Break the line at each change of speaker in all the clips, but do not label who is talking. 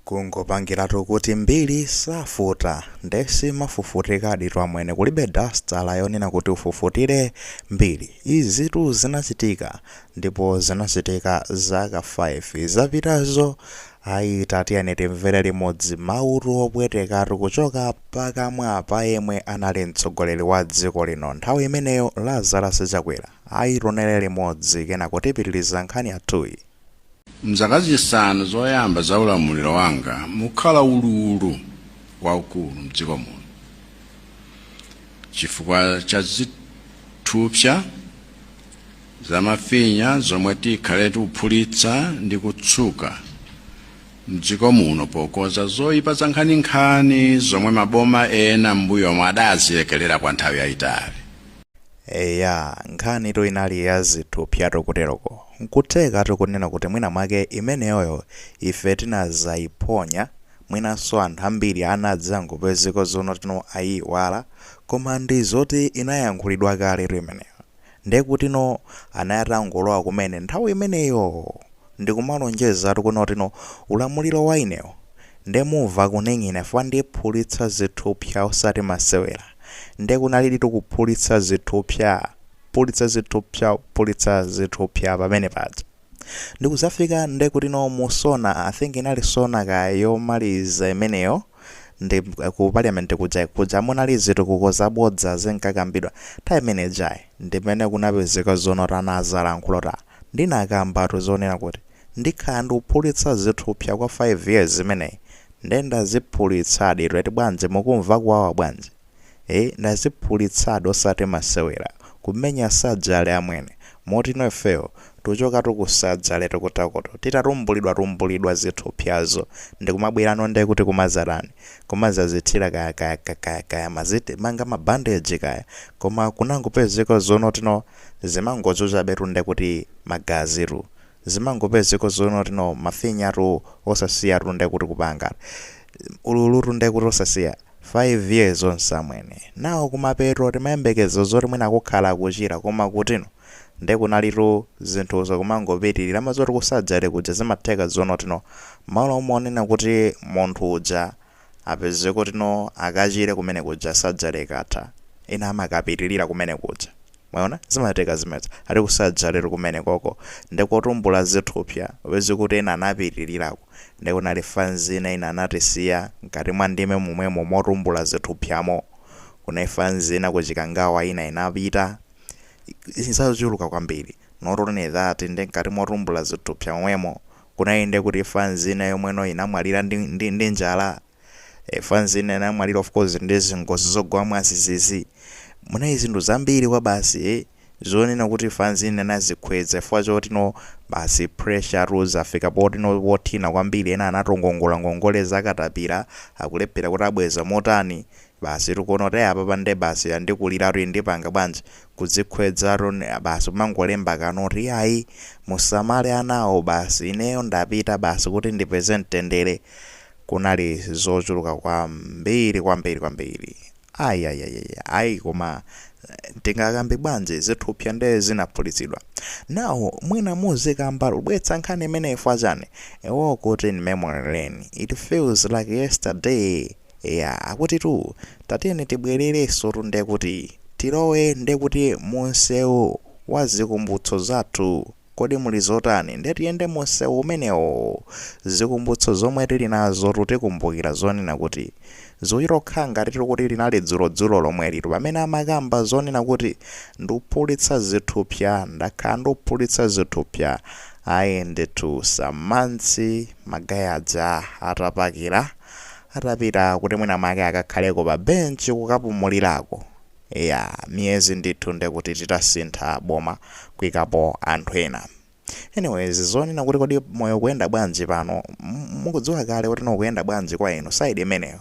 kungopangiratu kuti mbiri safuta ndesi mafufutikadi twamwene kulibe dasta yonena kuti ufufutire mbiri. Izitu zinachitika ndipo zinachitika zaka 5 zapitazo. Ayi tatiyeni timvere limodzi mawu opwetekatu kuchoka pakamwa pa yemwe anali mtsogoleri wa dziko lino nthawi imeneyo Lazarus Chakwera. Ayi tionere limodzi kena kutipitiriza nkhani yathuyi.
Mzaka zisanu zoyamba za ulamuliro wanga mukhala ululu waukulu mdziko muno chifukwa cha zithupsa zamafinya zomwe tikhale tikuphulitsa ndi kutsuka mdziko muno pokonza zoyipa za nkhaninkhani zomwe maboma ena m'mbuyomo adazilekelera kwa nthawi yayitali.
Eya nkhani to inali ya zithupsa kuteroko nkutheka tikunena kuti mwina mwake imeneyoyo ife tinazaiponya mwinanso anthu ambiri anadzangopezeka zono tino ayiwala koma ndi zoti inayankhulidwa kale imeneyo ndekuti no anayatangolowa kumene nthawi imeneyo ndikumalonjeza tikuno tino ulamuliro wa inewo ndemumva kuneng'ina fwa ndiphulitsa zithupsa osati masewera ndekunalili tikuphulitsa zithupsa pulitsa zithupsa pamene paja ndikuzafika ndekuti no musona I think inali sona yomaliza imeneyo ndi ku parliament kuja munali zinthu kukozabodza zinkakambidwa nthawi imene jayi ndimene kunapezeka zono tanazalankhulota ndinakambatu zonena kuti ndikhala ndikuphulitsa zithupsa kwa 5 years imeneyi ndendaziphulitsadi reti bwanji mukumva kuwawa bwanji ndaziphulitsadi osati masewera kumenya sajale amwene moti nofeyo tuchoka tukusajale tukutakoto titatumbulidwa zithupsazo ndikumabwerano nde kuti kumazarani kumazazithira kaya maziti manga mabandage kaya koma kunangopezeka zono tino zimangochocha betu nde kuti magaziru zimangopezeka zono tino mafinyatu osasiyatu nde kuti kupanga ululutu nde kuti osasiya 5 years onsamwene nawo kumapeto timayembekezo zoti mwina kukhala kuchira koma kutino ndekunalitu zinthuzo kumangopitirira mazoti kusajale kuja zimatheka zono tino malo omonena kuti munthu uja apezeko tino akachire kumene kuja sajale katha ina amakapitirira kumene kuja mwaona zimateka zimeza ali kusajale kumene koko ndekutumbula zithupsa upeze kuti ena anapitiriraku ndikunali fanzina ina anatisiya ngati mwa ndime momwemo motumbula zithupsamo kuna fanzina kuchikangawa ina inapita isachuluka kwambiri notone that ngati motumbula zithupsa momwemo kunainde kuti fanzina yomweno inamwalira ndi njala fanzina inamwalira of course ndi zingozi zogwa mwasisisi muna izinthu zambiri kwa basi zonena kuti fanzina nazikhweza fwa choti no basi pressure rules afika poti no wothina kwambiri ena anatongongola ngongole zakatapira akulephera kuti abweza motani basi tikuona kuti apa pande basi andikuliratu ndipanga bwanji kuzikhwedzaro basi mangolemba kanoti ayi musamale anawo basi ineyo ndapita basi kuti ndipeze mtendere kunali zochuluka kwambiri ayi koma tingakambe bwanji zithupsa nde zinaphulitsidwa nawo mwina muzikamba ubwetsa nkhani imene ifwa chani ewo kuti in memory lane it feels like yesterday akuti tu tatiyeni tibwerereso tunde kuti tilowe ndekuti munsewu wa zikumbutso zathu kodi muli zotani ndetiyende munsewu umenewo zikumbutso zomwe tili nazo tutikumbukira zonena kuti zoyirokha ngati tiri kuti linali dzulo lomwe litu pamene amakamba zonena kuti ndiuphulitsa zithupsa ndakhala ndiuphulitsa zithupsa ayendetu samantsi magayaja atapita kuti mwina make akakhaleko pa benchi kukapumulirako miyezi ndithu ndekuti titasintha boma kuyikapo anthu ena. Anyways zonena kuti kodi moyo kuyenda bwanji pano mukudziwa kale kuti nokuyenda bwanji kwa inu side imeneyo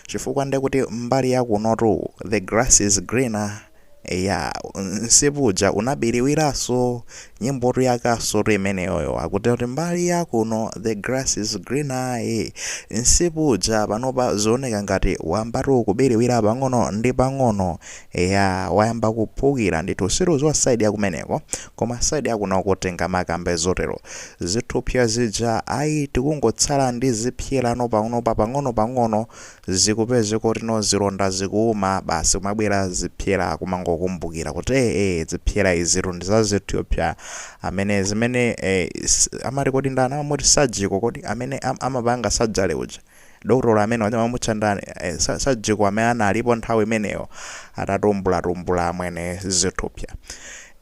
chifukwa ndekuti mbali yakunotu the grass is greener ya nsipuja unabiriwiraso nyimbo yakaso imeneyoyo akuti kuti mbali yakuno the grass is greener. Nsipuja panopa zooneka ngati wambatu kubiriwira pang'ono ndi pang'ono ya wayamba kuphukira ndithu siruziwa side yakumeneko koma side yakuno kutenga makambe zotero zithupsa zija ayi tikungotsala ndi zipyerano pang'ono zikupeze kuti zilonda zikuuma basi kumabwera zipyera kumangokumbukira kuti zipyera izitu ndi za Ethiopia amene zimene amati kuti ndani amati surgical kuti amene amapanga surgery uja dokotolo amene wamamutcha ndani surgical amene analipo nthawi imeneyo atatumbula amwene Ethiopia.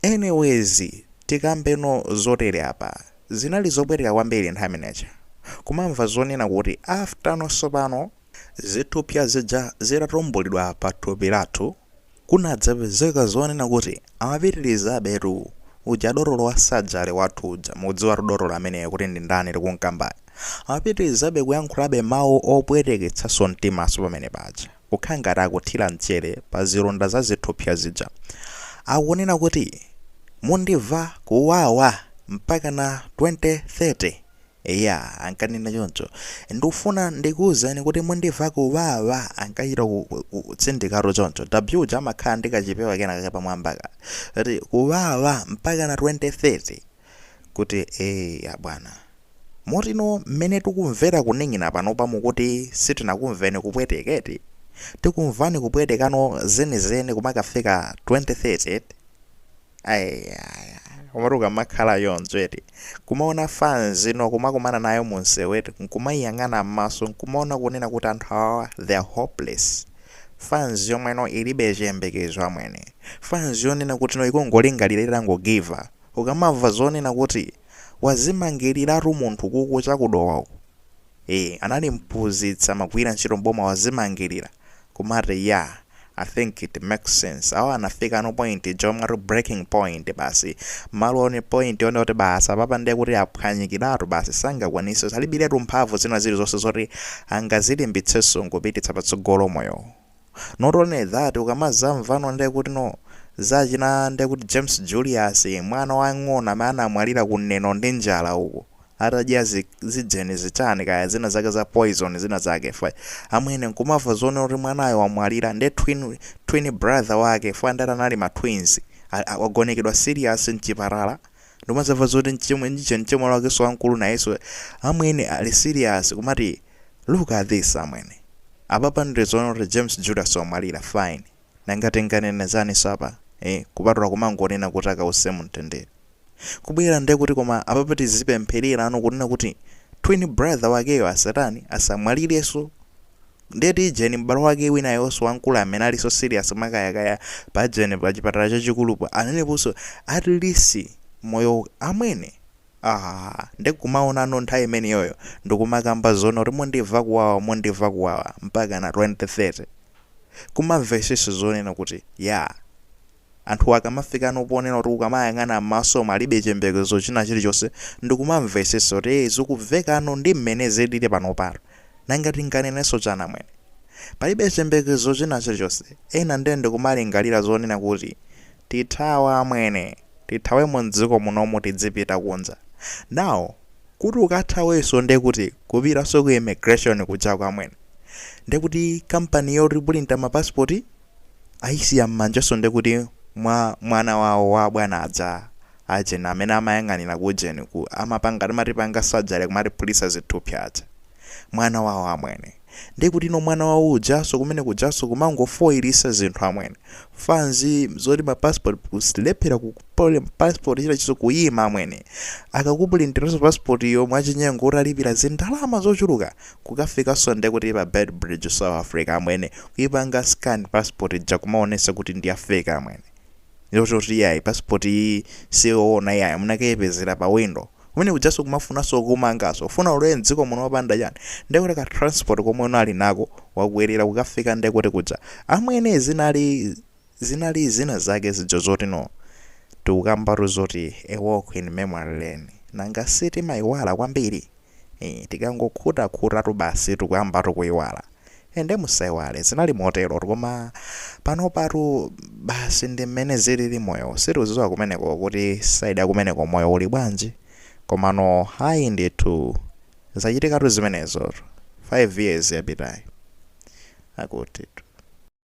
Anyways tikambeno zotere apa zinali zobwerera kwambiri nthawi imeneyi kumamva zonena kuti after nosopano Ethiopia zija zitatumbulidwa pa thupi lathu kunadzapezeka zonena kuti amapitiriza betu uja dotolo wa surgery wathu uja mudziwa dotolo ameneyo kuti ndi ndani tikunkambaya amapitirizabe kuyankhulabe mawu opweteketsanso mtimaso pamene paja kukhala ngati akuthira mchere pa zilonda za Ethiopia zija akunena kuti mundimva kuwawa mpaka na 2030. Ankanena choncho ndikufuna ndikuwuzani kuti mundimva kuwawa ankachita kutsindikalo choncho uja amakhala ndikachipewa kenaka pamwambaka kuti kuwawa mpaka na 2030 kuti bwana motino mmene tikumvera kuning'ina panopa mukuti sitinakumveni kupweteketi tikumvani kupwetekano zenizeni kumakafika 2030. Kumatuka makhala yonzweti kumaona fans ino kumakumana nayo munseweti nkumayang'ana m'maso nkumaona kunena kuti anthu awa they are hopeless. Fans yomweno ilibe chiyembekezo amwene fans yonena kuti no ikungolingalira ngogiva ukamamva zonena kuti wazimangiriraru munthu kuku chakudowaku anali mphunzitsa magwira ntchito mboma wazimangirira kumati I think it makes sense. Awa anafika no point jomwe breaking point basi malo one point yone kuti basa papa ndiye kuti aphwanyikiratu basi sangakwanise salibiretu mphamvu zina zili zonse zoti angazilimbitsenso ngopititsa patsogolo moyo. Not only that ukamazamvano ndiye kuti no zachina ndiye kuti James Julius mwana wang'ono amene anamwalira kuneno ndi njala uko atadya zijeni zichani kaya zina zake za poison zina zake amwene nkumamva zone kuti mwanayo wamwalira ndi twin brother wake ndati anali ma twins wagonekedwa serious mchipatala ndomazamva zoti mchimwe wakenso wankulu nayenso amwene ali serious kumati look at this amwene apapa ndizona kuti James Julius wamwalira fine nangati nganene zani sapa kupatula kumangonena kuti akause mtendere kubwera ndiye kuti koma apapa tizipempherera kunena kuti twin brother wakeyo asatani asamwalireso ndeti jeni m'bale wake wina yonso wankulu amene aliso serious makayakaya pa jeni pa chipatala chachikulupo aneneponso at least moyo amwene ndikumaonano nthawi imeneyoyo ndikumakamba zona kuti mondimva kuwawa mpaka na 2030 kumamveseso zonena kuti anthu akamafika noponena kuti ukamayang'ana m'maso malibe chiyembekezo china chilichonse ndikumamveseso kuti zikubvekano ndi mmene zilili panopano nangati nganenenso chana mwene palibe chiyembekezo china chilichonse ena ndiye ndikumalingalira zonena kuti tithawa amwene tithawemo mdziko munomo tidzipita kunja now kuti ukathaweso ndiye kuti kupitaso ku immigration kuja kwamwene ndiye kuti kampani yotipulinta mapasipoti ayisiya m'manjaso ndiye kuti mwana wawo wa bwana ajeni amene amayang'anira kujeni ku amapanga timatipanga surgery kumati police Ethiopia aja mwana wawo amwene ndiye kuti no mwana wawo ujaso kumene kujaso kumangofoyilisa zinthu amwene fanzi zoti ma passport kusilephera kupole passport chila chiso kuyima amwene akakupulintiraso passport iyo mwachinyengo utalipira zindalama zochuluka kukafikaso ndiye kuti pa bed bridge South Africa amwene kuipanga scan passport ja kumaonesa kuti ndi fake amwene yochoti passport iyi siyoona munakayipezera pa window kumene kujaso kumafunaso kumangaso ufuna ulowere mdziko muno wapanda chani ndiye kuti ka transport komwe unali nako wakuyerera kukafika ndiye kuti kuja amwene zinali zina zake zijo zoti no tikukambatu zoti a walk in memory lane nanga sitimayiwala kwambiri tikangokhuta basi tikuyambatu kuyiwala ende musaiwale zinali motero koma pano patu basi ndi mmene zilili moyo sitiuziwa kumeneko kuti saida kumeneko moyo uli bwanji komano hayi ndithu zachitikatu zimenezo 5 years yapitayi akuti